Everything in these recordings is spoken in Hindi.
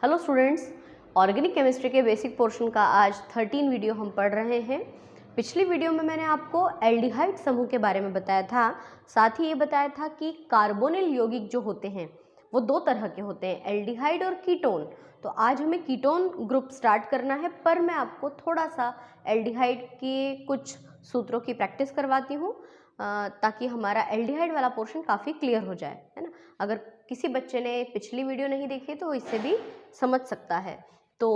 हेलो स्टूडेंट्स, ऑर्गेनिक केमिस्ट्री के बेसिक पोर्शन का आज 13 वीडियो हम पढ़ रहे हैं। पिछली वीडियो में मैंने आपको एल्डिहाइड समूह के बारे में बताया था, साथ ही ये बताया था कि कार्बोनिल यौगिक जो होते हैं वो दो तरह के होते हैं, एल्डिहाइड और कीटोन। तो आज हमें कीटोन ग्रुप स्टार्ट करना है, पर मैं आपको थोड़ा सा एल्डिहाइड के कुछ सूत्रों की प्रैक्टिस करवाती हूँ ताकि हमारा एल्डिहाइड वाला पोर्शन काफ़ी क्लियर हो जाए, है ना। अगर किसी बच्चे ने पिछली वीडियो नहीं देखी तो इससे भी समझ सकता है। तो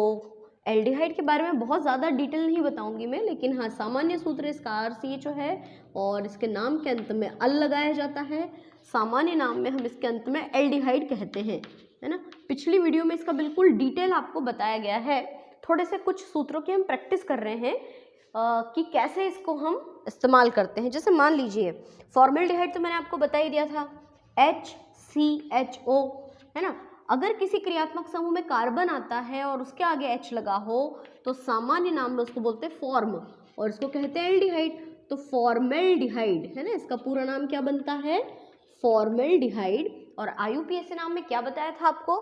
एल्डिहाइड के बारे में बहुत ज़्यादा डिटेल नहीं बताऊंगी मैं, लेकिन हाँ, सामान्य सूत्र इसका RCHO है और इसके नाम के अंत में अल लगाया जाता है। सामान्य नाम में हम इसके अंत में एल्डिहाइड कहते हैं, है ना। पिछली वीडियो में इसका बिल्कुल डिटेल आपको बताया गया है। थोड़े से कुछ सूत्रों की हम प्रैक्टिस कर रहे हैं कि कैसे इसको हम इस्तेमाल करते हैं। जैसे मान लीजिए फॉर्मेल्डिहाइड तो मैंने आपको बता ही दिया था, HCHO, है ना। अगर किसी क्रियात्मक समूह में कार्बन आता है और उसके आगे H लगा हो तो सामान्य नाम में उसको बोलते हैं फॉर्म और इसको कहते हैं एल्डिहाइड। तो फॉर्मेल्डिहाइड, है ना, इसका पूरा नाम क्या बनता है, फॉर्मेल्डिहाइड। और IUPAC नाम में क्या बताया था आपको,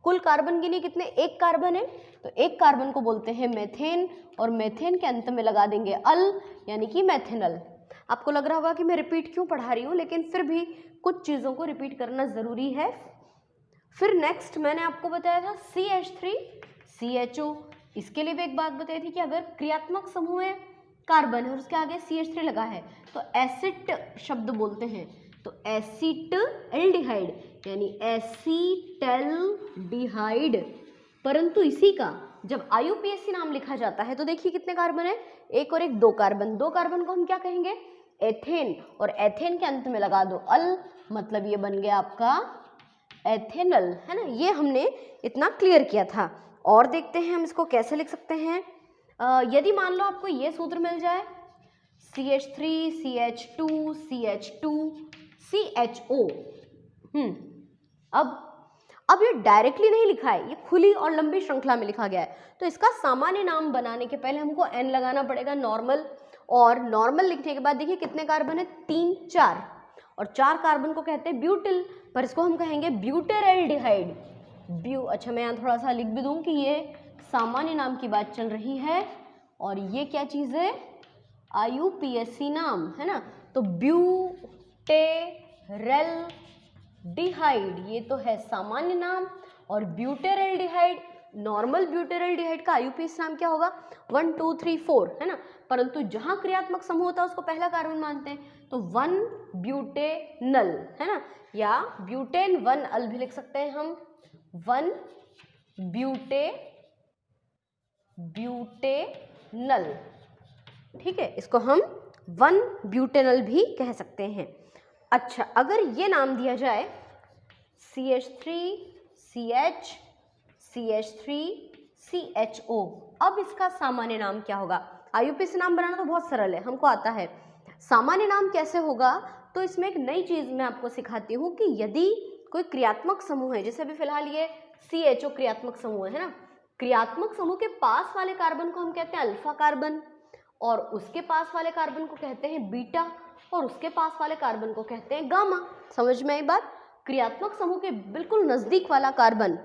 कुल कार्बन गिने कितने, एक कार्बन है, तो एक कार्बन को बोलते हैं मेथेन और मेथेन के अंत में लगा देंगे अल, यानी कि मेथेनल। आपको लग रहा होगा कि मैं रिपीट क्यों पढ़ा रही हूँ, लेकिन फिर भी कुछ चीज़ों को रिपीट करना ज़रूरी है। फिर नेक्स्ट मैंने आपको बताया था CH3CHO। इसके लिए भी एक बात बताई थी कि अगर क्रियात्मक समूह में कार्बन है और उसके आगे CH3 लगा है तो एसिड शब्द बोलते हैं, तो एसिट एल्डिहाइड यानी एसीटल्डिहाइड। परंतु इसी का जब IUPAC नाम लिखा जाता है तो देखिए कितने कार्बन है, एक और एक, दो कार्बन। दो कार्बन को हम क्या कहेंगे, एथेन, और एथेन के अंत में लगा दो अल, मतलब ये बन गया आपका एथेनल, है ना। ये हमने इतना क्लियर किया था। और देखते हैं हम इसको कैसे लिख सकते हैं। यदि मान लो आपको ये सूत्र मिल जाए, CH3CH2CH2CHO। अब ये डायरेक्टली नहीं लिखा है, ये खुली और लंबी श्रृंखला में लिखा गया है, तो इसका सामान्य नाम बनाने के पहले हमको N लगाना पड़ेगा, नॉर्मल। और नॉर्मल लिखने के बाद देखिए कितने कार्बन है, 3 4, और 4 कार्बन को कहते हैं ब्यूटिल, पर इसको हम कहेंगे ब्यूटेरल्डिहाइड। अच्छा, मैं यहाँ थोड़ा सा लिख भी दूँ कि ये सामान्य नाम की बात चल रही है और ये क्या चीज़ है, IUPAC नाम, है ना। तो ब्यूटेरल्डिहाइड ये तो है सामान्य नाम, और ब्यूटेरल्डिहाइड, नॉर्मल ब्यूटेरल्डिहाइड का IUPAC नाम क्या होगा, 1 2 3 4, है ना। परंतु जहाँ क्रियात्मक समूह होता है उसको पहला कार्बन मानते हैं, तो 1 ब्यूटेनल, है ना, या ब्यूटेन 1 अल भी लिख सकते हैं हम, 1 ब्यूटेनल, ठीक है, इसको हम 1 ब्यूटेनल भी कह सकते हैं। अच्छा, अगर ये नाम दिया जाए CH3CH CH3CHO, अब इसका सामान्य नाम क्या होगा। IUPAC नाम बनाना तो बहुत सरल है, हमको आता है। सामान्य नाम कैसे होगा, तो इसमें एक नई चीज मैं आपको सिखाती हूँ कि यदि कोई क्रियात्मक समूह है, जैसे अभी फिलहाल ये CHO क्रियात्मक समूह है ना, क्रियात्मक समूह के पास वाले कार्बन को हम कहते हैं अल्फा कार्बन, और उसके पास वाले कार्बन को कहते हैं बीटा, और उसके पास वाले कार्बन को कहते हैं गामा। समझ में आई बात। क्रियात्मक समूह के बिल्कुल नजदीक वाला कार्बन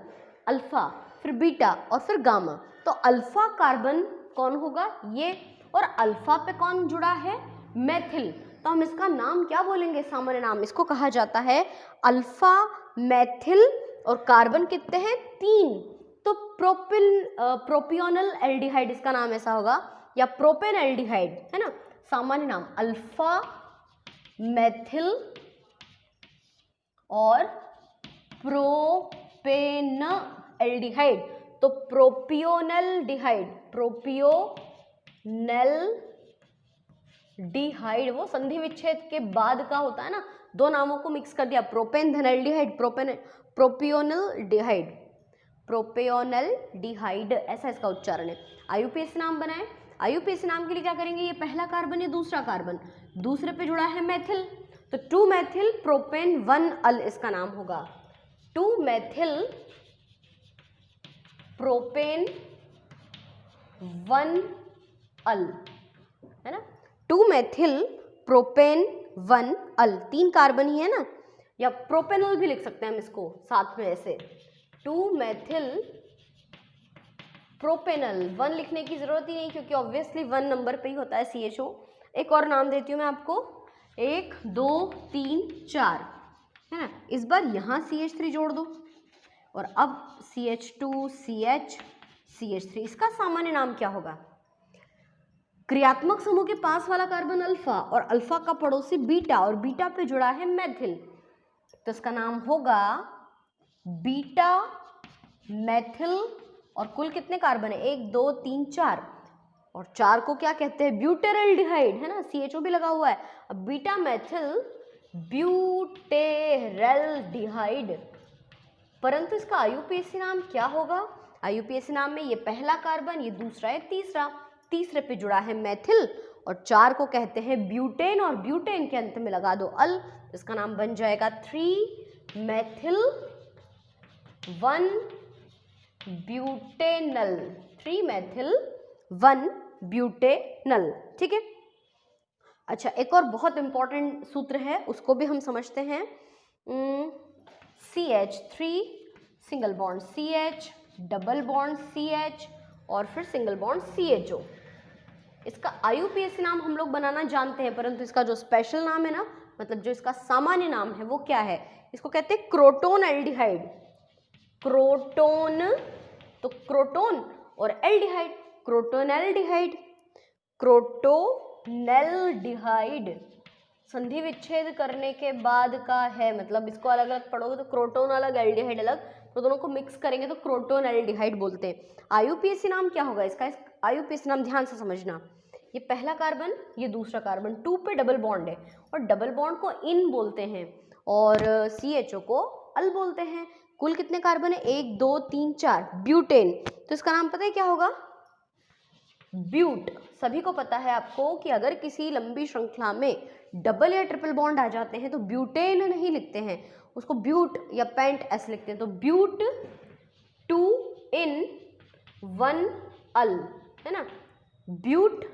अल्फा, फिर बीटा और फिर गामा। तो अल्फा कार्बन कौन होगा, ये, और अल्फा पे कौन जुड़ा है, मेथिल। तो हम इसका नाम क्या बोलेंगे, सामान्य नाम, इसको कहा जाता है अल्फा मेथिल, और कार्बन कितने हैं, 3, तो प्रोपियोनल एल्डिहाइड इसका नाम ऐसा होगा, या प्रोपेन एल्डिहाइड, है ना। सामान्य नाम अल्फा मेथिल और प्रोपेन एल्डिहाइड, तो प्रोपियोनल डिहाइड वो संधि विच्छेद के बाद का होता है ना, दो नामों को मिक्स कर दिया, प्रोपेन धन एल्डिहाइड, प्रोपियोनल डिहाइड, ऐसा इसका उच्चारण है। IUPAC नाम बनाए, IUPAC नाम के लिए क्या करेंगे, ये पहला कार्बन या दूसरा कार्बन, दूसरे पे जुड़ा है मेथिल, तो 2 मेथिल प्रोपेन 1 अल इसका नाम होगा, 2 मेथिल प्रोपेन 1 अल, है ना, 2 मेथिल प्रोपेन 1 अल, 3 कार्बन ही है ना, या प्रोपेनल भी लिख सकते हैं हम इसको साथ में ऐसे, 2 मेथिल प्रोपेनल। 1 लिखने की जरूरत ही नहीं क्योंकि ऑब्वियसली 1 नंबर पे ही होता है CHO। एक और नाम देती हूँ मैं आपको, 1 2 3 4, है ना। इस बार यहाँ CH3 जोड़ दो और अब CH2 CH CH3, इसका सामान्य नाम क्या होगा? क्रियात्मक समूह के पास वाला कार्बन अल्फा और अल्फा का पड़ोसी बीटा और बीटा पे जुड़ा है मैथिल, तो इसका नाम होगा बीटा मैथिल। और कुल कितने कार्बन है? 1 2 3 4, और 4 को क्या कहते हैं? ब्यूटेरल्डिहाइड, है ना, CHO भी लगा हुआ है। अब बीटा मैथिल ब्यूटेरल्डिहाइड, परंतु इसका IUPAC नाम क्या होगा? IUPAC नाम में ये पहला कार्बन, ये दूसरा है, तीसरे पे जुड़ा है मैथिल, और 4 को कहते हैं ब्यूटेन, और ब्यूटेन के अंत में लगा दो अल, इसका नाम बन जाएगा 3 मैथिल 1 ब्यूटेनल, 3 मैथिल 1 ब्यूटेनल। ठीक है। अच्छा, एक और बहुत इंपॉर्टेंट सूत्र है, उसको भी हम समझते हैं। CH3 single bond CH, double bond CH और फिर सिंगल बॉन्ड CHO। इसका IUPAC नाम हम लोग बनाना जानते हैं, परंतु इसका जो स्पेशल नाम है ना, मतलब जो इसका सामान्य नाम है वो क्या है? इसको कहते हैं क्रोटोन एल्डिहाइड। क्रोटोन, तो क्रोटोन और एल्डिहाइड, क्रोटोनेल्डिहाइड, क्रोटोनेल्डिहाइड संधि विच्छेद करने के बाद का है, मतलब इसको अलग अलग पढ़ोगे तो क्रोटोन अलग एल्डिहाइड अलग, तो दोनों को मिक्स करेंगे तो क्रोटोन एल्डिहाइड बोलते हैं। IUPAC नाम क्या होगा इसका? IUPAC नाम ध्यान से समझना, ये पहला कार्बन, ये दूसरा कार्बन, 2 पे डबल बॉन्ड है, और डबल बॉन्ड को इन बोलते हैं और CHO को अल बोलते हैं। कुल कितने कार्बन है? 1 2 3 4, ब्यूटेन, तो इसका नाम पता है क्या होगा? ब्यूट। सभी को पता है आपको कि अगर किसी लंबी श्रृंखला में डबल या ट्रिपल बॉन्ड आ जाते हैं तो ब्यूटेन नहीं लिखते हैं, उसको ब्यूट या पेंट ऐसे लिखते हैं। तो ब्यूट 2 इन 1 अल, है ना, ब्यूट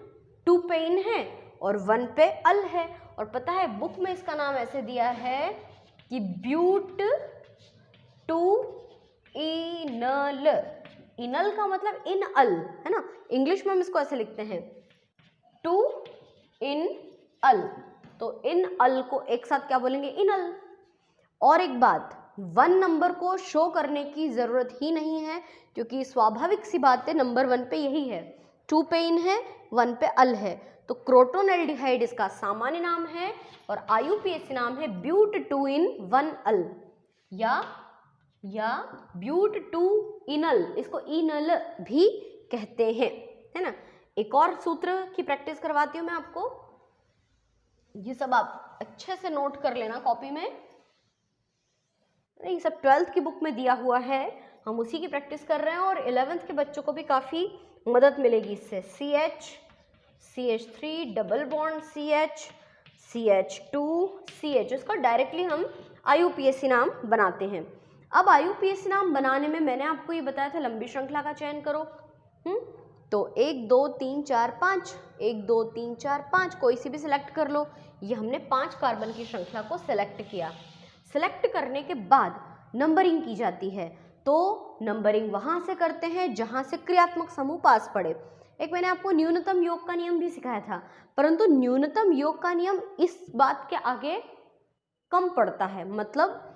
2 पे इन है और 1 पे अल है, और पता है बुक में इसका नाम ऐसे दिया है कि ब्यूट 2 इनल। इनल का मतलब इन अल, है ना, इंग्लिश में हम इसको ऐसे लिखते हैं 2 इन अल, तो इन अल को एक साथ क्या बोलेंगे? इनल। और एक बात, 1 नंबर को शो करने की जरूरत ही नहीं है क्योंकि स्वाभाविक सी बात है, नंबर 1 पे यही है, 2 पे इन है, 1 पे अल है, तो क्रोटोनेल्डिहाइड इसका सामान्य नाम है और IUPAC नाम है ब्यूट 2 इन 1 अल या ब्यूट 2 इनल, इसको इनल भी कहते हैं, है ना। एक और सूत्र की प्रैक्टिस करवाती हूँ मैं आपको, ये सब आप अच्छे से नोट कर लेना कॉपी में, ये सब 12th की बुक में दिया हुआ है, हम उसी की प्रैक्टिस कर रहे हैं और 11th के बच्चों को भी काफ़ी मदद मिलेगी इससे। CH CH3 double bond CH CH2 CH, इसका डायरेक्टली हम IUPAC नाम बनाते हैं। अब IUPAC नाम बनाने में मैंने आपको ये बताया था लंबी श्रृंखला का चयन करो, तो 1 2 3 4 5, 1 2 3 4 5 कोई सी भी सिलेक्ट कर लो। ये हमने 5 कार्बन की श्रृंखला को सिलेक्ट किया। सिलेक्ट करने के बाद नंबरिंग की जाती है, तो नंबरिंग वहां से करते हैं जहां से क्रियात्मक समूह पास पड़े। एक मैंने आपको न्यूनतम योग का नियम भी सिखाया था, परंतु न्यूनतम योग का नियम इस बात के आगे कम पड़ता है, मतलब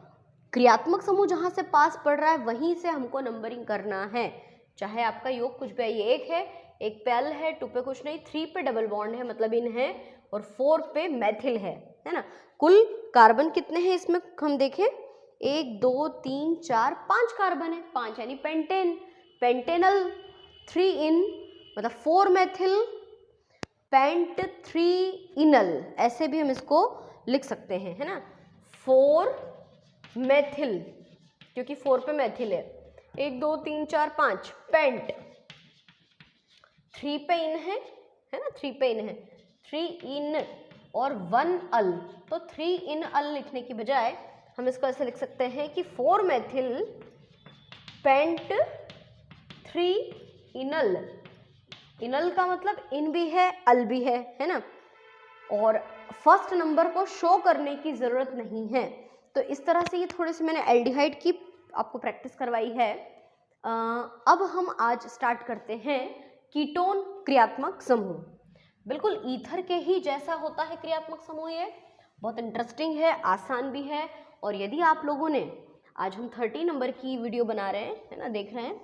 क्रियात्मक समूह जहां से पास पड़ रहा है वहीं से हमको नंबरिंग करना है, चाहे आपका योग कुछ भी है। ये 1 है, 1 पे अल है, 2 पे कुछ नहीं, 3 पे डबल बॉन्ड है मतलब इन है, और 4 पे मैथिल है ना। कुल कार्बन कितने हैं इसमें हम देखें? 1 2 3 4 5 कार्बन है, 5 यानी पेंटेन, पेंटेनल 3 इन मतलब 4 मैथिल पेंट 3 इनल, ऐसे भी हम इसको लिख सकते हैं, है ना, 4 मैथिल, क्योंकि 4 पे मैथिल है। 1 2 3 4 5 पेंट, 3 पे इन है ना, 3 पे इन है, 3 इन और 1 अल, तो 3 इन अल लिखने की बजाय हम इसको ऐसे लिख सकते हैं कि 4 मैथिल पेंट 3 इनल। इनल का मतलब इन भी है, अल भी है ना, और फर्स्ट नंबर को शो करने की जरूरत नहीं है। तो इस तरह से ये थोड़ी सी मैंने एल्डिहाइड की आपको प्रैक्टिस करवाई है। अब हम आज स्टार्ट करते हैं कीटोन क्रियात्मक समूह। बिल्कुल ईथर के ही जैसा होता है क्रियात्मक समूह, ये बहुत इंटरेस्टिंग है, आसान भी है। और यदि आप लोगों ने, आज हम 30 नंबर की वीडियो बना रहे हैं, है ना, देख रहे हैं,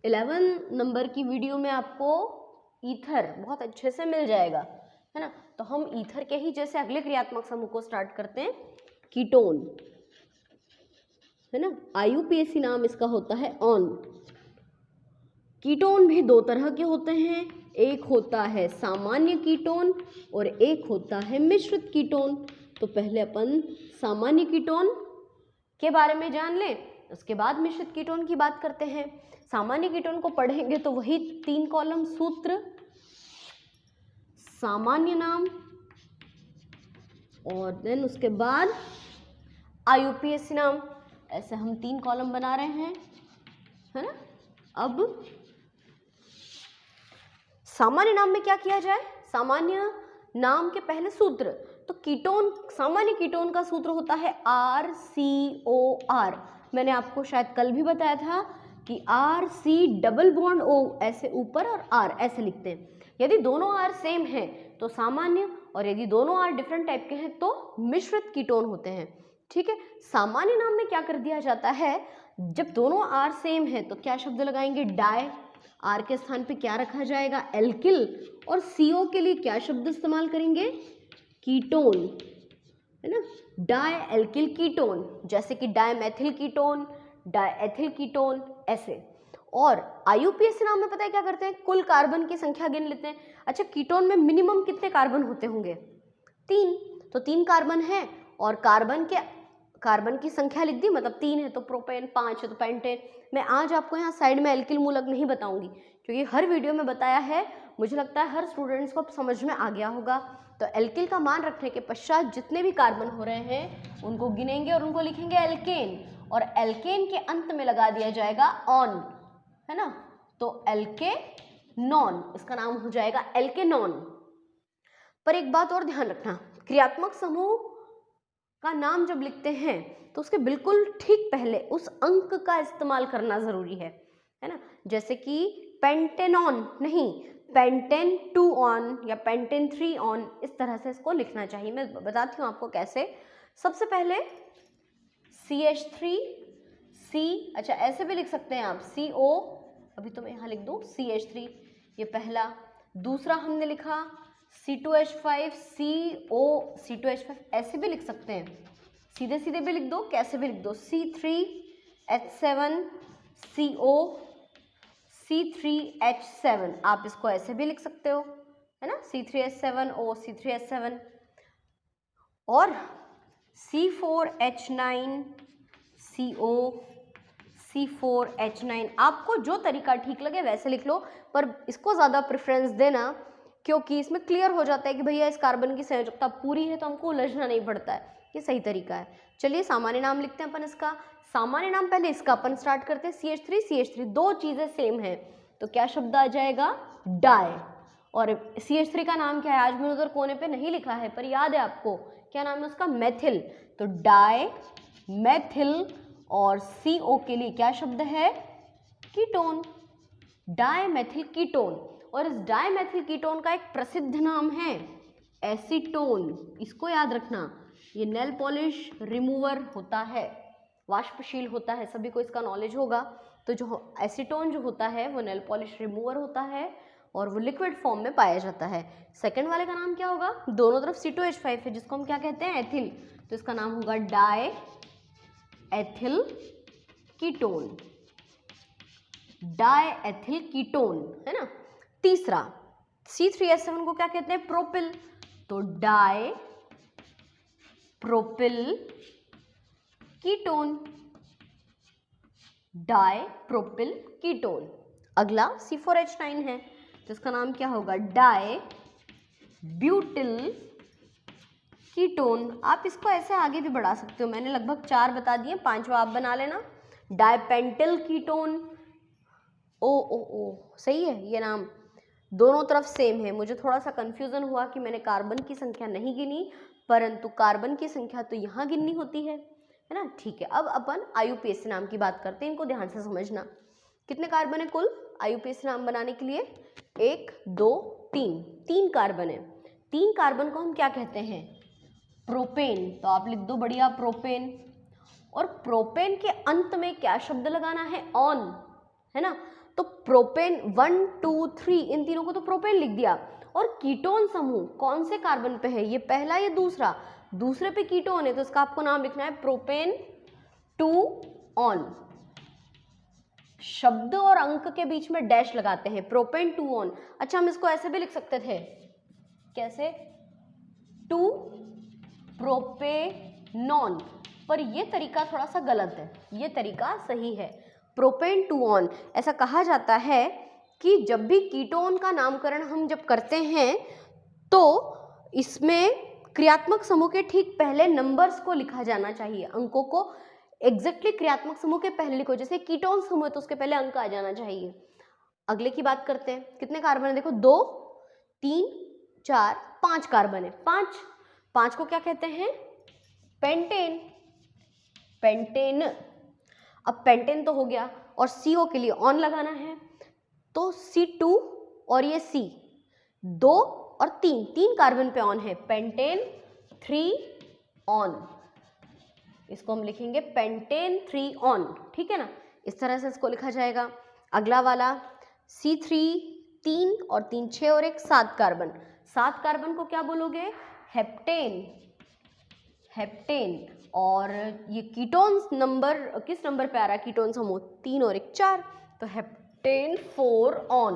11 नंबर की वीडियो में आपको ईथर बहुत अच्छे से मिल जाएगा, है ना। तो हम ईथर के ही जैसे अगले क्रियात्मक समूह को स्टार्ट करते हैं, कीटोन, है ना। IUPAC नाम इसका होता है ऑन। कीटोन भी दो तरह के होते हैं, एक होता है सामान्य कीटोन और एक होता है मिश्रित कीटोन। तो पहले अपन सामान्य कीटोन के बारे में जान लें, उसके बाद मिश्रित कीटोन की बात करते हैं। सामान्य कीटोन को पढ़ेंगे तो वही 3 कॉलम सूत्र, सामान्य नाम, और देन उसके बाद IUPAC नाम। ऐसे हम 3 कॉलम बना रहे हैं, है ना। अब सामान्य नाम में क्या किया जाए, सामान्य नाम के पहले सूत्र, तो कीटोन, सामान्य कीटोन का सूत्र होता है RCOR। मैंने आपको शायद कल भी बताया था कि RC डबल बॉन्ड O ऐसे ऊपर और R ऐसे लिखते हैं। यदि दोनों R सेम हैं तो सामान्य, और यदि दोनों R डिफरेंट टाइप के हैं तो मिश्रित कीटोन होते हैं, ठीक है। सामान्य नाम में क्या कर दिया जाता है, जब दोनों R सेम है तो क्या शब्द लगाएंगे, डाई, R के स्थान पे क्या रखा जाएगा, एल्किल, और CO के लिए क्या शब्द इस्तेमाल करेंगे, कीटोन, है ना, डाई एल्किल कीटोन, जैसे कि डायमेथिल कीटोन, डायएथिल कीटोन, ऐसे। और IUPAC नाम में पता है क्या करते हैं, कुल कार्बन की संख्या गिन लेते हैं। अच्छा, कीटोन में मिनिमम कितने कार्बन होते होंगे, 3, तो 3 कार्बन है, और कार्बन की संख्या लिख दी, मतलब 3 है तो प्रोपेन, 5 है तो पेंटेन। मैं आज आपको यहाँ साइड में एल्किल मूलक नहीं बताऊंगी, क्योंकि हर वीडियो में बताया है, मुझे लगता है हर स्टूडेंट्स को समझ में आ गया होगा। तो एल्किल का मान रखने के पश्चात जितने भी कार्बन हो रहे हैं उनको गिनेंगे और उनको लिखेंगे एल्केन, और एल्केन के अंत में लगा दिया जाएगा ऑन, है ना। तो एल्केनॉन, इसका नाम हो जाएगा एल्केनॉन। पर एक बात और ध्यान रखना, क्रियात्मक समूह का नाम जब लिखते हैं तो उसके बिल्कुल ठीक पहले उस अंक का इस्तेमाल करना जरूरी है ना। जैसे कि पेंटेनॉन नहीं, पेंटेन 2 ऑन या पेंटेन 3 ऑन, इस तरह से इसको लिखना चाहिए। मैं बताती हूँ आपको कैसे। सबसे पहले CH3C, अच्छा ऐसे भी लिख सकते हैं आप, CO, अभी तो मैं यहाँ लिख दूँ CH3, ये पहला। दूसरा हमने लिखा C2H5, CO, C2H5, ऐसे भी लिख सकते हैं, सीधे सीधे भी लिख दो, कैसे भी लिख दो, C3H7, CO, C3H7, आप इसको ऐसे भी लिख सकते हो, है ना, C3H7O, C3H7, और C4H9, CO, C4H9, आपको जो तरीका ठीक लगे वैसे लिख लो, पर इसको ज़्यादा प्रेफरेंस देना, क्योंकि इसमें क्लियर हो जाता है कि भैया इस कार्बन की संयोजकता पूरी है, तो हमको उलझना नहीं पड़ता है, ये सही तरीका है। चलिए सामान्य नाम लिखते हैं अपन इसका। सामान्य नाम पहले इसका अपन स्टार्ट करते हैं, CH3, दो चीज़ें सेम हैं, तो क्या शब्द आ जाएगा, डाई। और CH3 का नाम क्या है, आज मैंने उधर कोने पे नहीं लिखा है, पर याद है आपको, क्या नाम है उसका, मेथिल, तो डाई मेथिल। और CO के लिए क्या शब्द है, कीटोन, डायमेथिल कीटोन। और इस डायमेथिल कीटोन का एक प्रसिद्ध नाम है एसीटोन, इसको याद रखना। ये नेल पॉलिश रिमूवर होता है, वाष्पशील होता है, सभी को इसका नॉलेज होगा। तो जो एसीटोन जो होता है वो नेल पॉलिश रिमूवर होता है और वो लिक्विड फॉर्म में पाया जाता है। सेकंड वाले का नाम क्या होगा, दोनों तरफ C2H5 है, जिसको हम क्या कहते हैं, एथिल, तो इसका नाम होगा डाई एथिल कीटोन, डायएथिल कीटोन, है ना। तीसरा C3H7 को क्या कहते हैं, प्रोपिल, तो dipropyl ketone, dipropyl ketone. अगला C4H9 है, तो इसका नाम क्या होगा, डाई ब्यूटिल कीटोन। आप इसको ऐसे आगे भी बढ़ा सकते हो, मैंने लगभग 4 बता दिए, 5वां आप बना लेना, डायपेंटिल कीटोन। ओ सही है, ये नाम दोनों तरफ सेम है। मुझे थोड़ा सा कंफ्यूजन हुआ कि मैंने कार्बन की संख्या नहीं गिनी, परंतु कार्बन की संख्या तो यहाँ गिननी होती है ना। ठीक है, अब अपन IUPAC नाम की बात करते हैं, इनको ध्यान से समझना। कितने कार्बन है कुल IUPAC नाम बनाने के लिए? 1 2 3, 3 कार्बन है। 3 कार्बन को हम क्या कहते हैं? प्रोपेन। तो आप लिख दो बढ़िया प्रोपेन। और प्रोपेन के अंत में क्या शब्द लगाना है? ऑन, है ना। तो प्रोपेन 1 2 3 इन तीनों को तो प्रोपेन लिख दिया। और कीटोन समूह कौन से कार्बन पे है? ये पहला या दूसरा? दूसरे पे कीटोन है, तो इसका आपको नाम लिखना है प्रोपेन 2 ऑन। शब्द और अंक के बीच में डैश लगाते हैं, प्रोपेन 2 ऑन। अच्छा, हम इसको ऐसे भी लिख सकते थे, कैसे? 2 प्रोपेनॉन, पर ये तरीका थोड़ा सा गलत है, ये तरीका सही है प्रोपेन 2 ऑन। ऐसा कहा जाता है कि जब भी कीटोन का नामकरण हम जब करते हैं तो इसमें क्रियात्मक समूह के ठीक पहले नंबर्स को लिखा जाना चाहिए, अंकों को एग्जैक्टली क्रियात्मक समूह के पहले लिखो। जैसे कीटोन समूह है तो उसके पहले अंक आ जाना चाहिए। अगले की बात करते हैं, कितने कार्बन है? देखो 2 3 4 5 कार्बन है। 5 को क्या कहते हैं? पेंटेन। पेंटेन। अब पेंटेन तो हो गया, और CO के लिए ऑन लगाना है, तो C2 और ये C 2 और 3 कार्बन पे ऑन है, पेंटेन 3 ऑन। इसको हम लिखेंगे पेंटेन 3 ऑन, ठीक है ना। इस तरह से इसको लिखा जाएगा। अगला वाला C3 3 और 3 6 और 1 7 कार्बन। 7 कार्बन को क्या बोलोगे? हेप्टेन। हेप्टेन। और ये कीटोन्स नंबर किस नंबर पे आ रहा है? कीटोन समूह 3 और 1 4, तो हेप्टेन 4 ऑन,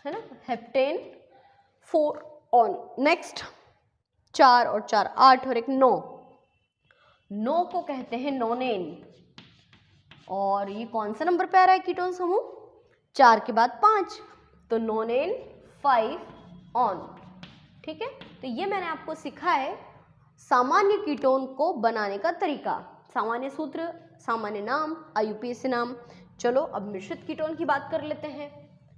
है ना, हेप्टेन 4 ऑन। नेक्स्ट 4 और 4 8 और 1 9। 9 को कहते हैं नोनेन। और ये कौन सा नंबर पे आ रहा है कीटोन समूह? 4 के बाद 5, तो नोनेन 5 ऑन, ठीक है। तो ये मैंने आपको सिखाया सामान्य कीटोन को बनाने का तरीका, सामान्य सूत्र, सामान्य नाम, IUPAC नाम। चलो अब मिश्रित कीटोन की बात कर लेते हैं,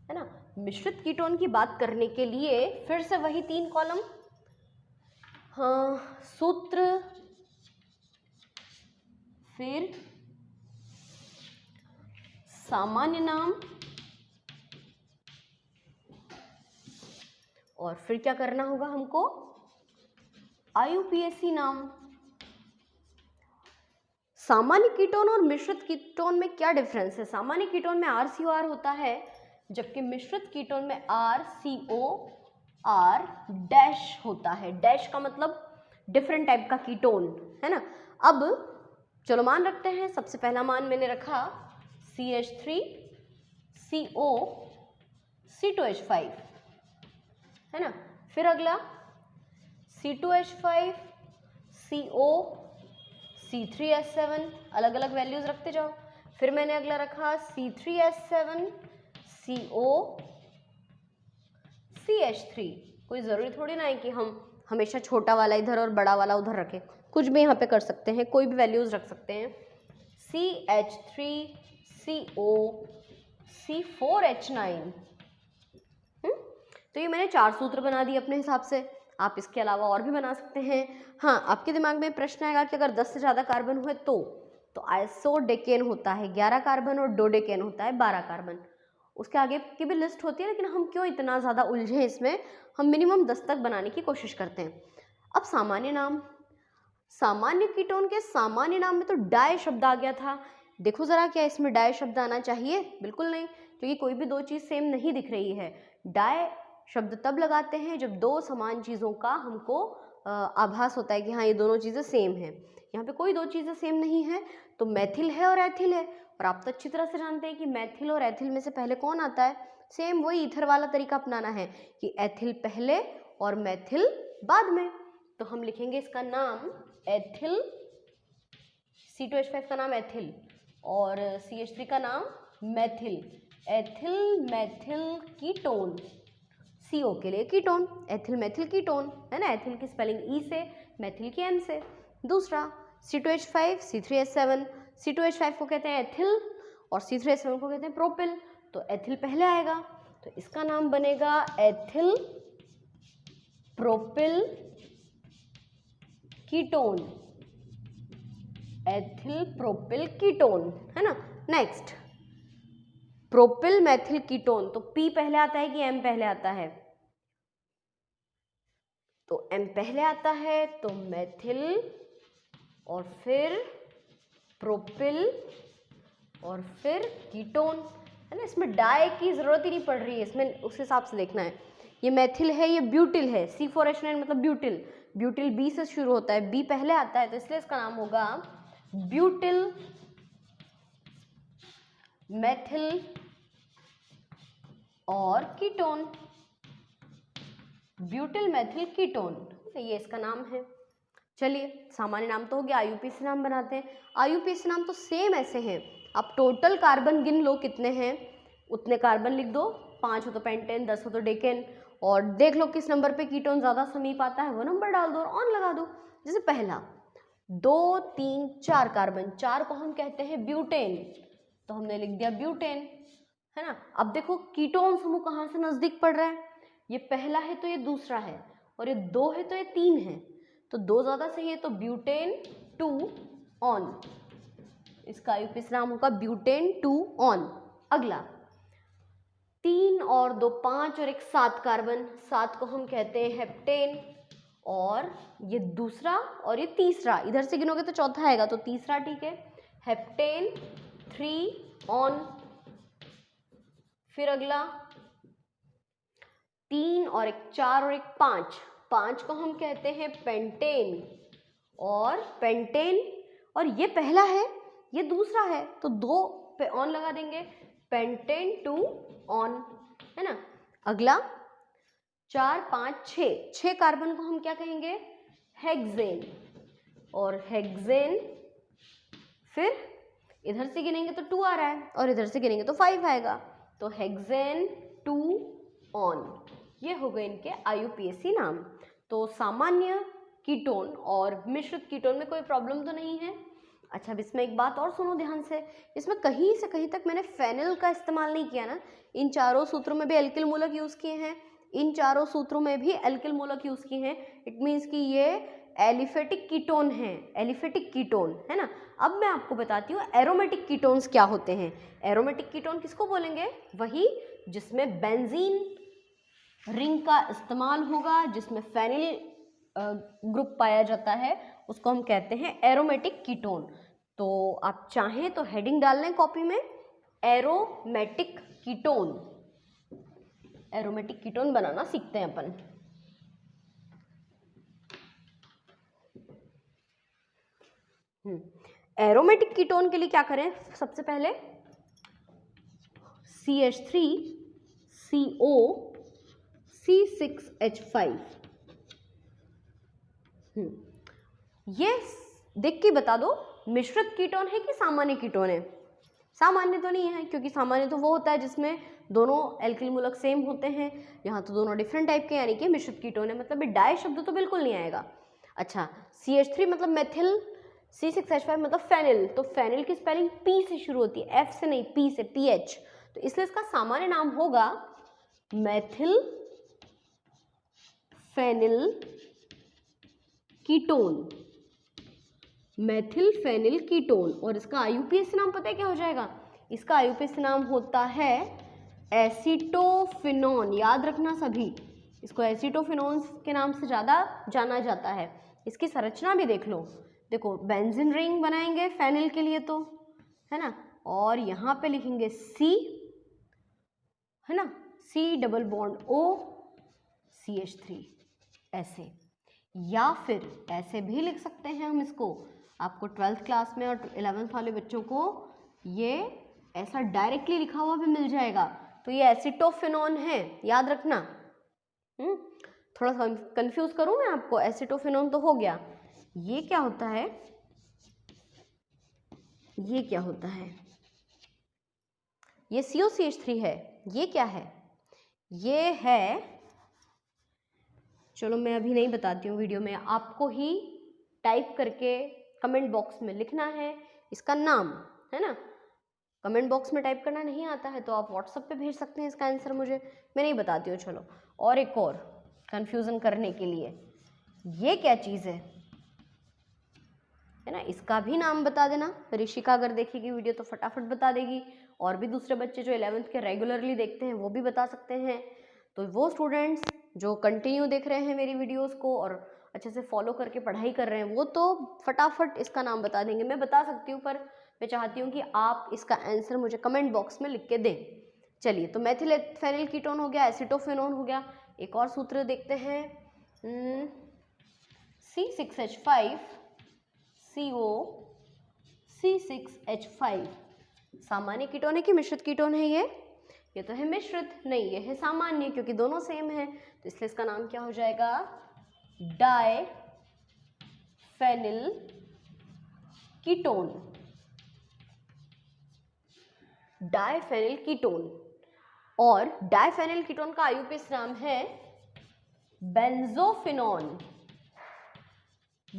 है ना। मिश्रित कीटोन की बात करने के लिए फिर से वही 3 कॉलम, हाँ, सूत्र, फिर सामान्य नाम, और फिर क्या करना होगा हमको? IUPAC नाम। सामान्य कीटोन और मिश्रित कीटोन में क्या डिफरेंस है? सामान्य कीटोन में RCOR होता है, जबकि मिश्रित कीटोन में RCOR डैश होता है। डैश का मतलब डिफरेंट टाइप का कीटोन, है ना। अब चलो मान रखते हैं, सबसे पहला मान मैंने रखा CH3 CO C2H5, है ना। फिर अगला C2H5 CO C3H7, अलग अलग वैल्यूज रखते जाओ। फिर मैंने अगला रखा C3H7 CO CH3। कोई ज़रूरी थोड़ी ना है कि हम हमेशा छोटा वाला इधर और बड़ा वाला उधर रखें, कुछ भी यहाँ पे कर सकते हैं, कोई भी वैल्यूज रख सकते हैं। CH3 CO C4H9। तो ये मैंने 4 सूत्र बना दिए अपने हिसाब से, आप इसके अलावा और भी बना सकते हैं। हाँ, आपके दिमाग में प्रश्न आएगा कि अगर 10 से ज़्यादा कार्बन हुए तो आइसोडेकेन होता है 11 कार्बन और डोडेकेन होता है 12 कार्बन। उसके आगे की भी लिस्ट होती है, लेकिन हम क्यों इतना ज़्यादा उलझे इसमें, हम मिनिमम 10 तक बनाने की कोशिश करते हैं। अब सामान्य नाम, सामान्य कीटोन के सामान्य नाम में तो डाई शब्द आ गया था। देखो ज़रा, क्या इसमें डाई शब्द आना चाहिए? बिल्कुल नहीं, क्योंकि कोई भी दो चीज़ सेम नहीं दिख रही है। डाई शब्द तब लगाते हैं जब दो समान चीज़ों का हमको आभास होता है कि हाँ ये दोनों चीज़ें सेम हैं। यहाँ पे कोई दो चीज़ें सेम नहीं है, तो मैथिल है और एथिल है। और आप तो अच्छी तरह से जानते हैं कि मैथिल और एथिल में से पहले कौन आता है? सेम वही ईथर वाला तरीका अपनाना है कि एथिल पहले और मैथिल बाद में। तो हम लिखेंगे इसका नाम एथिल, C2H5 का नाम एथिल और CH3 का नाम Maithil. Ethyl Maithil ketone, CO के लिए कीटोन, एथिल मैथिल कीटोन, है ना। एथिल की स्पेलिंग E से, मैथिल की N से। दूसरा C2H5 C3H7, C2H5 को कहते हैं एथिल और C3H7 को कहते हैं प्रोपिल। तो एथिल पहले आएगा, तो इसका नाम बनेगा ethyl propyl ketone, ethyl propyl ketone, है ना। नेक्स्ट प्रोपिल मैथिल कीटोन, तो P पहले आता है कि M पहले आता है? तो M पहले आता है, तो मैथिल और फिर प्रोपिल और फिर कीटोन, है ना। इसमें डाई की जरूरत ही नहीं पड़ रही है, इसमें उस हिसाब से देखना है। ये मैथिल है, ये ब्यूटिल है, C4H9 मतलब ब्यूटिल, ब्यूटिल B से शुरू होता है, B पहले आता है, तो इसलिए इसका नाम होगा ब्यूटिल मैथिल और कीटोन, ब्यूटिल मैथिल कीटोन, ये इसका नाम है। चलिए, सामान्य नाम तो हो गया, IUPAC नाम बनाते हैं। IUPAC नाम तो सेम ऐसे हैं, आप टोटल कार्बन गिन लो कितने हैं, उतने कार्बन लिख दो, 5 हो तो पेंटेन, 10 हो तो डेकेन, और देख लो किस नंबर पे कीटोन ज़्यादा समीप आता है, वो नंबर डाल दो और ऑन लगा दो। जैसे पहला 2 3 4 कार्बन, 4 को हम कहते हैं ब्यूटेन, तो हमने लिख दिया ब्यूटेन, है ना। अब देखो कीटोन समूह कहाँ से नजदीक पड़ रहा है, ये पहला है तो ये दूसरा है, और ये 2 है तो ये 3 है, तो 2 ज्यादा सही है, तो ब्यूटेन 2 ऑन, इसका IUPAC नाम होगा ब्यूटेन 2 ऑन। अगला 3 और 2 5 और एक 7 कार्बन, 7 को हम कहते हैं हेप्टेन, और ये दूसरा और ये तीसरा, इधर से गिनोगे तो चौथा आएगा, तो तीसरा ठीक है, हेप्टेन 3 ऑन। फिर अगला 3 और एक 4 और एक 5, 5 को हम कहते हैं पेंटेन, और पेंटेन, और ये पहला है ये दूसरा है, तो 2 पे ऑन लगा देंगे, पेंटेन 2 ऑन, है ना। अगला 4 5 6 कार्बन को हम क्या कहेंगे, हेक्सेन, और हेक्सेन, फिर इधर से गिनेंगे तो 2 आ रहा है, और इधर से गिनेंगे तो 5 आएगा, तो हेक्सेन 2 ऑन। ये हो गए इनके IUPAC नाम। तो सामान्य कीटोन और मिश्रित कीटोन में कोई प्रॉब्लम तो नहीं है। अच्छा, अब इसमें एक बात और सुनो ध्यान से, इसमें कहीं से कहीं तक मैंने फेनिल का इस्तेमाल नहीं किया ना, इन चारों सूत्रों में भी एल्किल मूलक यूज किए हैं, इन चारों सूत्रों में भी एल्किल मूलक यूज किए हैं, इट मीन्स कि ये एलिफेटिक कीटोन है, एलिफेटिक कीटोन, है ना। अब मैं आपको बताती हूँ एरोमेटिक कीटोन्स क्या होते हैं। एरोमेटिक कीटोन किसको बोलेंगे, वही जिसमें बेंजीन रिंग का इस्तेमाल होगा, जिसमें फेनिल ग्रुप पाया जाता है, उसको हम कहते हैं एरोमेटिक कीटोन। तो आप चाहें तो हेडिंग डाल लें कॉपी में, एरोमेटिक कीटोन, एरोमेटिक कीटोन बनाना सीखते हैं अपन। एरोमेटिक कीटोन के लिए क्या करें, सबसे पहले CH3CO C6H5, ये देख के बता दो मिश्रित कीटोन है कि सामान्य कीटोन है। सामान्य तो नहीं है, क्योंकि सामान्य तो वो होता है जिसमें दोनों एल्किल मूलक सेम होते हैं, यहाँ तो दोनों डिफरेंट टाइप के, यानी कि मिश्रित कीटोन है, मतलब डाई शब्द तो बिल्कुल नहीं आएगा। अच्छा, CH3 मतलब मेथिल, C6H5 मतलब फेनिल, तो फेनिल की स्पेलिंग P से शुरू होती है, F से नहीं, P से, PH, तो इसलिए इसका सामान्य नाम होगा methyl phenyl ketone, methyl phenyl ketone. और इसका IUPAC नाम पता है क्या हो जाएगा, इसका IUPAC नाम होता है एसीटोफिनोन। याद रखना सभी, इसको एसीटोफिनोन के नाम से ज़्यादा जाना जाता है। इसकी संरचना भी देख लो, देखो बेंजीन रिंग बनाएंगे फेनिल के लिए तो, है ना, और यहाँ पे लिखेंगे C, है ना, C double bond O CH3, ऐसे, या फिर ऐसे भी लिख सकते हैं हम इसको। आपको 12th क्लास में और 11th वाले बच्चों को ये ऐसा डायरेक्टली लिखा हुआ भी मिल जाएगा, तो ये एसीटोफिनोन है, याद रखना। थोड़ा सा कंफ्यूज करूं मैं आपको, एसीटोफिनोन तो हो गया, ये क्या होता है, ये क्या होता है, ये COCH3 है, ये क्या है, ये है, चलो मैं अभी नहीं बताती हूँ, वीडियो में आपको ही टाइप करके कमेंट बॉक्स में लिखना है इसका नाम, है ना। कमेंट बॉक्स में टाइप करना नहीं आता है तो आप व्हाट्सएप पे भेज सकते हैं इसका आंसर मुझे, मैं नहीं बताती हूँ। चलो, और एक और कंफ्यूजन करने के लिए, ये क्या चीज़ है है ना। इसका भी नाम बता देना। ऋषिका अगर देखेगी वीडियो तो फटाफट बता देगी, और भी दूसरे बच्चे जो 11th के रेगुलरली देखते हैं वो भी बता सकते हैं। तो वो स्टूडेंट्स जो कंटिन्यू देख रहे हैं मेरी वीडियोस को और अच्छे से फॉलो करके पढ़ाई कर रहे हैं वो तो फटाफट इसका नाम बता देंगे। मैं बता सकती हूँ, पर मैं चाहती हूँ कि आप इसका आंसर मुझे कमेंट बॉक्स में लिख के दें। चलिए, तो मेथिल फेनिल कीटोन हो गया, एसिटोफेनोन हो गया। एक और सूत्र देखते हैं, C6H5CO C6H5 सामान्य कीटोन है कि मिश्रित कीटोन है? ये तो है मिश्रित, नहीं ये है सामान्य, क्योंकि दोनों सेम है। तो इसलिए इसका नाम क्या हो जाएगा? Diphenyl ketone. Diphenyl ketone. और डाइफेनिल कीटोन का आईयूपीएसी नाम है बेंजोफिनॉन।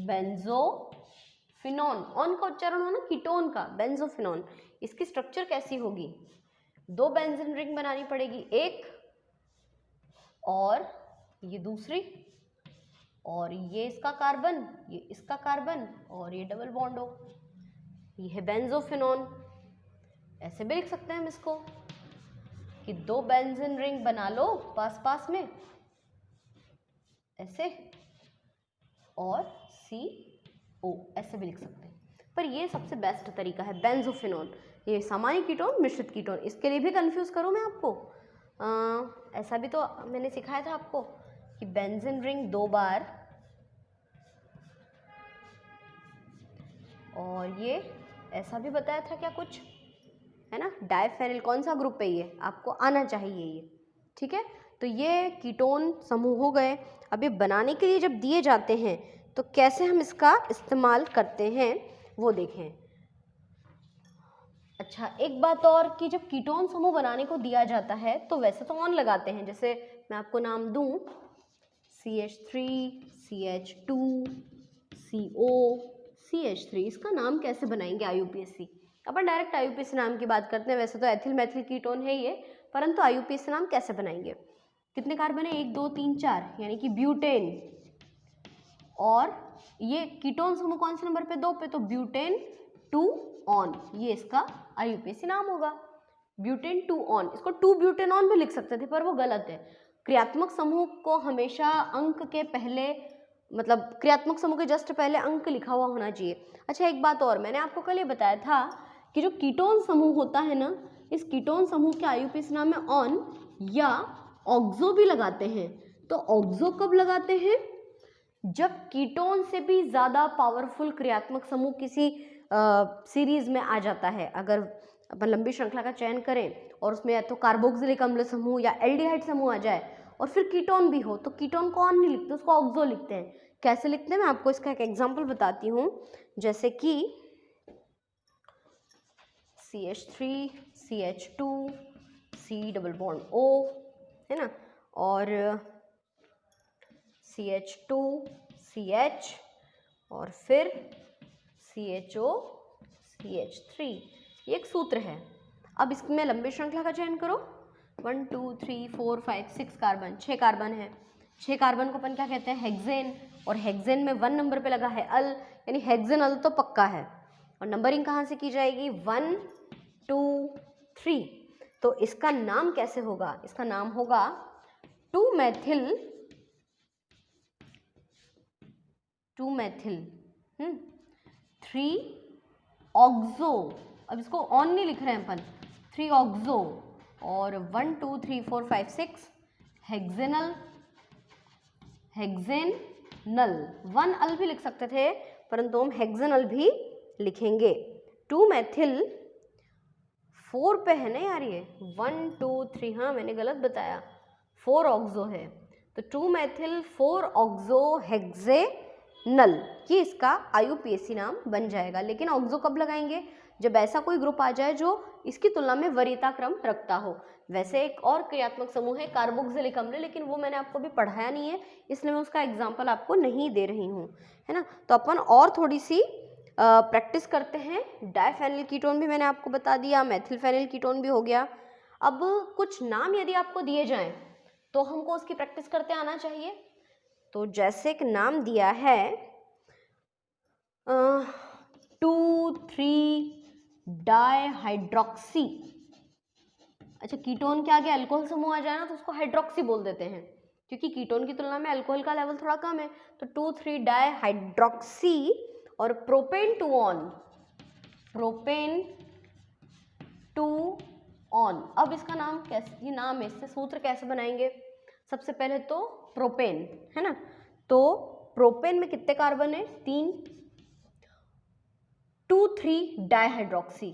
बेंजोफिनॉन, ऑन का उच्चारण हो ना कीटोन का, बेंजोफिनॉन। इसकी स्ट्रक्चर कैसी होगी? 2 बेंजीन रिंग बनानी पड़ेगी, एक और ये दूसरी, और ये इसका कार्बन, ये इसका कार्बन, और ये डबल बॉन्ड हो, ये है बेंजोफिनॉन। ऐसे भी लिख सकते हैं हम इसको कि 2 बेंजीन रिंग बना लो पास पास में ऐसे, और CO ऐसे भी लिख सकते हैं। पर ये सबसे बेस्ट तरीका है बेंजोफिनॉन। ये सामान्य कीटोन, मिश्रित कीटोन, इसके लिए भी कंफ्यूज करूँ मैं आपको? ऐसा भी तो मैंने सिखाया था आपको कि बेंजीन रिंग 2 बार, और ये ऐसा भी बताया था क्या कुछ, है ना। डाइफेनिल कौन सा ग्रुप है ये आपको आना चाहिए ये, ठीक है। तो ये कीटोन समूह हो गए। अब ये बनाने के लिए जब दिए जाते हैं तो कैसे हम इसका इस्तेमाल करते हैं वो देखें। अच्छा, एक बात और कि जब कीटोन समूह बनाने को दिया जाता है तो वैसे तो ऑन लगाते हैं, जैसे मैं आपको नाम दूं CH3, CH2, CO, CH3, इसका नाम कैसे बनाएंगे IUPAC? अपन डायरेक्ट IUPAC नाम की बात करते हैं। वैसे तो एथिल मेथिल कीटोन है ये, परंतु IUPAC नाम कैसे बनाएंगे? कितने कार्बन है? 1 2 3 4, यानी कि ब्यूटेन। और ये कीटोन समूह कौन से नंबर पे? 2 पे, तो ब्यूटेन 2 ऑन, ये इसका IUPAC नाम होगा, ब्यूटेन 2 ऑन। इसको 2 ब्यूटेनॉन भी लिख सकते थे, पर वो गलत है। क्रियात्मक समूह को हमेशा अंक के पहले, मतलब क्रियात्मक समूह के जस्ट पहले अंक लिखा हुआ होना चाहिए। अच्छा, एक बात और, मैंने आपको कल ये बताया था कि जो कीटोन समूह होता है ना, इस कीटोन समूह के IUPAC नाम में ऑन या ऑक्सो भी लगाते हैं। तो ऑक्सो कब लगाते हैं? जब कीटोन से भी ज़्यादा पावरफुल क्रियात्मक समूह किसी सीरीज में आ जाता है। अगर अपन लंबी श्रृंखला का चयन करें और उसमें या तो कार्बोक्सिलिक अम्ल समूह या एल्डिहाइड समूह आ जाए और फिर कीटोन भी हो, तो कीटोन को ऑन नहीं लिखते, उसको ऑक्सो लिखते हैं। कैसे लिखते हैं मैं आपको इसका एक एग्जाम्पल बताती हूँ। जैसे कि CH3, CH2, C double bond O, है ना, और CH2, CH, और फिर CHO, CH3, ये एक सूत्र है। अब इसमें लंबी श्रृंखला का चयन करो, 1 2 3 4 5 6 कार्बन, 6 कार्बन है। 6 कार्बन को अपन क्या कहते हैं? हेक्सेन। और हेक्सेन में 1 नंबर पे लगा है अल, यानी हेक्सेन अल तो पक्का है। और नंबरिंग कहाँ से की जाएगी? 1 2 3। तो इसका नाम कैसे होगा? इसका नाम होगा 2 मेथिल 3 ऑक्सो। अब इसको ऑन नहीं लिख रहे हैं अपन, 3 ऑक्सो, और 1 2 3 4 5 6 हेक्सेनल, हेक्सेनल। 1 अल भी लिख सकते थे, परंतु हम हेक्सेनल भी लिखेंगे। 2 मेथिल 4 पे है ना यार, ये 1 2 3, हाँ मैंने गलत बताया, 4 ऑक्सो है। तो 2 मेथिल 4 ऑक्सो हेक्सेनल, ये इसका IUPAC नाम बन जाएगा। लेकिन ऑक्सो कब लगाएंगे? जब ऐसा कोई ग्रुप आ जाए जो इसकी तुलना में वरीयता क्रम रखता हो। वैसे एक और क्रियात्मक समूह है कार्बोक्सिलिक अम्ल, लेकिन वो मैंने आपको भी पढ़ाया नहीं है, इसलिए मैं उसका एग्जाम्पल आपको नहीं दे रही हूँ, है ना। तो अपन और थोड़ी सी प्रैक्टिस करते हैं। डाइफेनिल कीटोन भी मैंने आपको बता दिया, मेथिल फेनिल कीटोन भी हो गया। अब कुछ नाम यदि आपको दिए जाएं तो हमको उसकी प्रैक्टिस करते आना चाहिए। तो जैसे एक नाम दिया है 2,3 डाइहाइड्रोक्सी। अच्छा, कीटोन के आगे अल्कोहल समूह आ जाए ना तो उसको हाइड्रोक्सी बोल देते हैं, क्योंकि कीटोन की तुलना में अल्कोहल का लेवल थोड़ा कम है। तो 2,3 डाइहाइड्रोक्सी और प्रोपेन 2 ऑन, प्रोपेन 2 ऑन। अब इसका नाम कैसे, ये नाम इससे सूत्र कैसे बनाएंगे? सबसे पहले तो प्रोपेन है ना, तो प्रोपेन में कितने कार्बन है? 3, 2,3 डाइहाइड्रोक्सी,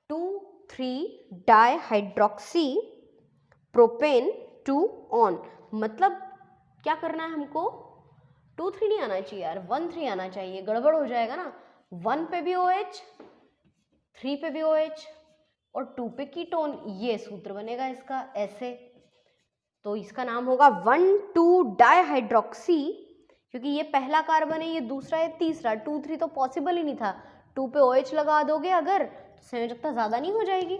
2,3 डाइहाइड्रोक्सी प्रोपेन 2 ऑन। मतलब क्या करना है हमको? 2,3 नहीं आना चाहिए यार, 1,3 आना चाहिए, गड़बड़ हो जाएगा ना। 1 पे भी OH, 3 पे भी OH और 2 पे कीटोन, ये सूत्र बनेगा इसका ऐसे। तो इसका नाम होगा 1,2 डाइहाइड्रोक्सी, क्योंकि ये पहला कार्बन है, ये दूसरा है, तीसरा। 2,3 तो पॉसिबल ही नहीं था। 2 पे OH लगा दोगे अगर तो संयोजकता ज़्यादा नहीं हो जाएगी,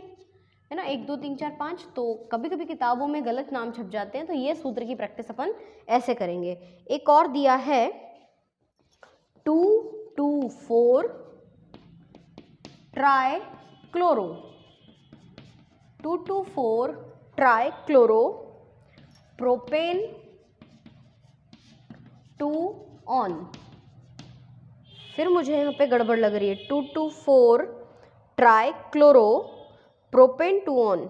है ना, 1, 2, 3, 4, 5। तो कभी कभी किताबों में गलत नाम छप जाते हैं, तो ये सूत्र की प्रैक्टिस अपन ऐसे करेंगे। एक और दिया है 2,2,4 ट्राइक्लोरो, 2,2,4 ट्राइक्लोरो प्रोपेन 2 ऑन। फिर मुझे यहाँ पे गड़बड़ लग रही है, 2,2,4 ट्राइक्लोरो प्रोपेन 2 ऑन।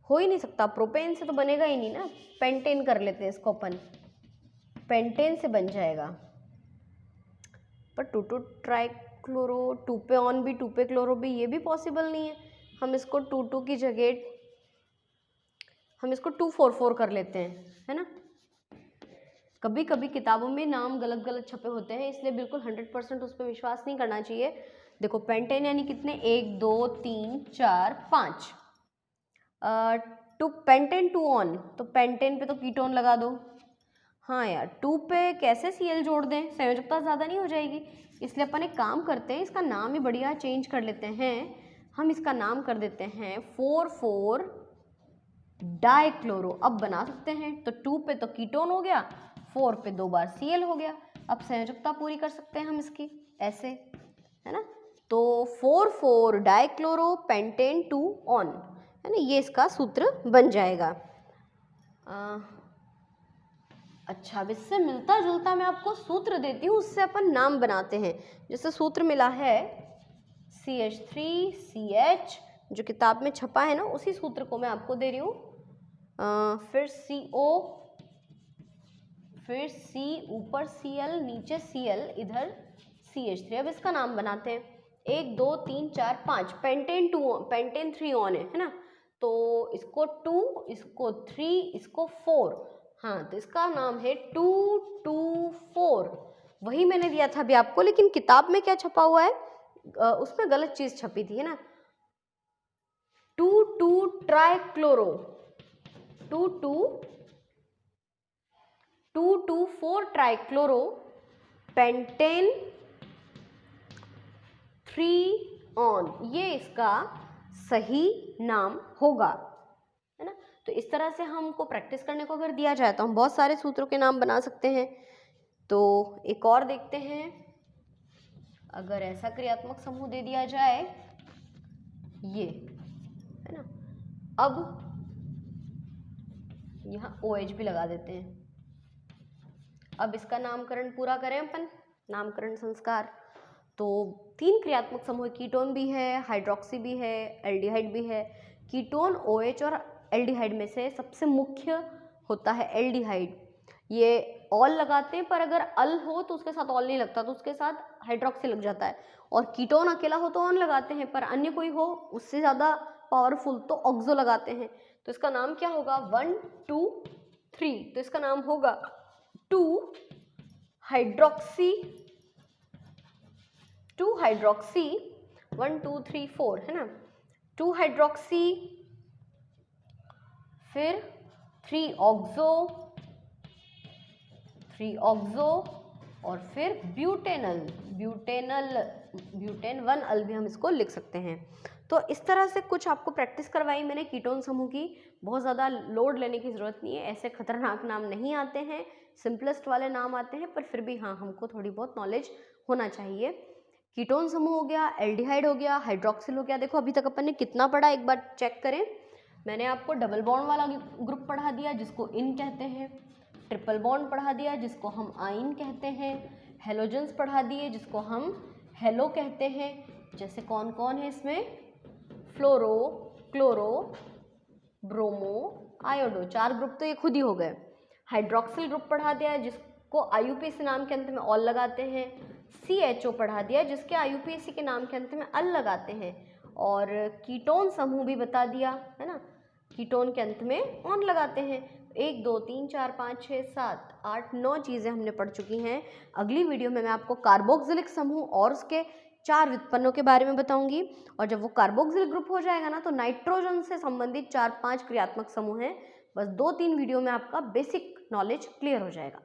हो ही नहीं सकता, प्रोपेन से तो बनेगा ही नहीं ना। पेंटेन कर लेते हैं इसको अपन, पेंटेन से बन जाएगा। पर 2,2 ट्राइक्लोरो, 2 पे ऑन भी 2 पे क्लोरो भी, ये भी पॉसिबल नहीं है। हम इसको 2,2 की जगह हम इसको 2,4,4 कर लेते हैं, है ना। कभी कभी किताबों में नाम गलत गलत छपे होते हैं, इसलिए बिल्कुल 100% उस पर विश्वास नहीं करना चाहिए। देखो पेंटेन यानी कितने, 1, 2, 3, 4, 5। टू पेंटेन 2 ऑन, तो पेंटेन पे तो कीटोन लगा दो। हाँ यार, 2 पे कैसे Cl जोड़ दें, संयोजकता ज़्यादा नहीं हो जाएगी। इसलिए अपन एक काम करते हैं, इसका नाम ही बढ़िया चेंज कर लेते हैं। हम इसका नाम कर देते हैं 4,4 डाइक्लोरो। अब बना सकते हैं, तो 2 पे तो कीटोन हो गया, 4 पे 2 बार Cl हो गया। अब संयोजकता पूरी कर सकते हैं हम इसकी ऐसे, है ना। तो 4,4 डाइक्लोरो पेंटेन 2 ऑन, है ना, ये इसका सूत्र बन जाएगा। अच्छा, अब इससे मिलता जुलता मैं आपको सूत्र देती हूँ, उससे अपन नाम बनाते हैं। जैसे सूत्र मिला है CH3CH, जो किताब में छपा है ना, उसी सूत्र को मैं आपको दे रही हूँ। फिर CO, फिर C, ऊपर Cl, नीचे Cl, इधर CH3। अब इसका नाम बनाते हैं। 1, 2, 3, 4, 5 पेंटेन 2, पेंटेन 3 ऑन है ना, तो इसको 2, इसको 3, इसको 4। हाँ, तो इसका नाम है 2,2,4। वही मैंने दिया था अभी आपको, लेकिन किताब में क्या छपा हुआ है उसमें गलत चीज छपी थी, है ना। 2,2 ट्राइक्लोरो, 2,2,4 ट्राइक्लोरो पेंटेन 3 ऑन, ये इसका सही नाम होगा, है ना। तो इस तरह से हमको प्रैक्टिस करने को अगर दिया जाए तो हम बहुत सारे सूत्रों के नाम बना सकते हैं। तो एक और देखते हैं, अगर ऐसा क्रियात्मक समूह दे दिया जाए, ये, है ना। अब यहाँ OH भी लगा देते हैं। अब इसका नामकरण पूरा करें अपन, नामकरण संस्कार। तो 3 क्रियात्मक समूह, कीटोन भी है, हाइड्रोक्सी भी है, एल्डिहाइड भी है। कीटोन, OH और एल्डिहाइड में से सबसे मुख्य होता है एल्डिहाइड। ये ऑल लगाते हैं, पर अगर अल हो तो उसके साथ ऑल नहीं लगता, तो उसके साथ हाइड्रोक्सी लग जाता है। और कीटोन अकेला हो तो ऑन लगाते हैं, पर अन्य कोई हो उससे ज़्यादा पावरफुल तो ऑक्सो लगाते हैं। तो इसका नाम क्या होगा? 1, 2, 3। तो इसका नाम होगा 2 हाइड्रोक्सी 1, 2, 3, 4, है ना। 2 हाइड्रोक्सी, फिर 3 ऑक्सो और फिर ब्यूटेन 1 अल भी हम इसको लिख सकते हैं। तो इस तरह से कुछ आपको प्रैक्टिस करवाई मैंने कीटोन समूह की। बहुत ज़्यादा लोड लेने की ज़रूरत नहीं है, ऐसे खतरनाक नाम नहीं आते हैं, सिंपलेस्ट वाले नाम आते हैं, पर फिर भी हाँ, हमको थोड़ी बहुत नॉलेज होना चाहिए। कीटोन समूह हो गया, एल्डिहाइड हो गया, हाइड्रोक्सिल हो गया। देखो अभी तक अपन ने कितना पढ़ा, एक बार चेक करें। मैंने आपको डबल बॉन्ड वाला ग्रुप पढ़ा दिया जिसको इन कहते हैं, ट्रिपल बॉन्ड पढ़ा दिया जिसको हम आइन कहते हैं, हेलोजेंस पढ़ा दिए जिसको हम हेलो कहते हैं। जैसे कौन कौन है इसमें, फ्लोरो, क्लोरो, ब्रोमो, आयोडो, 4 ग्रुप तो ये खुद ही हो गए। हाइड्रोक्सिल ग्रुप पढ़ा दिया है जिसको IUPAC नाम के अंत में ऑल लगाते हैं। CHO पढ़ा दिया है जिसके IUPAC के नाम के अंत में अल लगाते हैं। और कीटोन समूह भी बता दिया है ना, कीटोन के अंत में ऑन लगाते हैं। 1 2 3 4 5 6 7 8 9 चीज़ें हमने पढ़ चुकी हैं। अगली वीडियो में मैं आपको कार्बोक्सिलिक समूह और उसके 4 व्युत्पन्नों के बारे में बताऊंगी। और जब वो कार्बोक्सिलिक ग्रुप हो जाएगा ना, तो नाइट्रोजन से संबंधित 4-5 क्रियात्मक समूह हैं। बस 2-3 वीडियो में आपका बेसिक नॉलेज क्लियर हो जाएगा।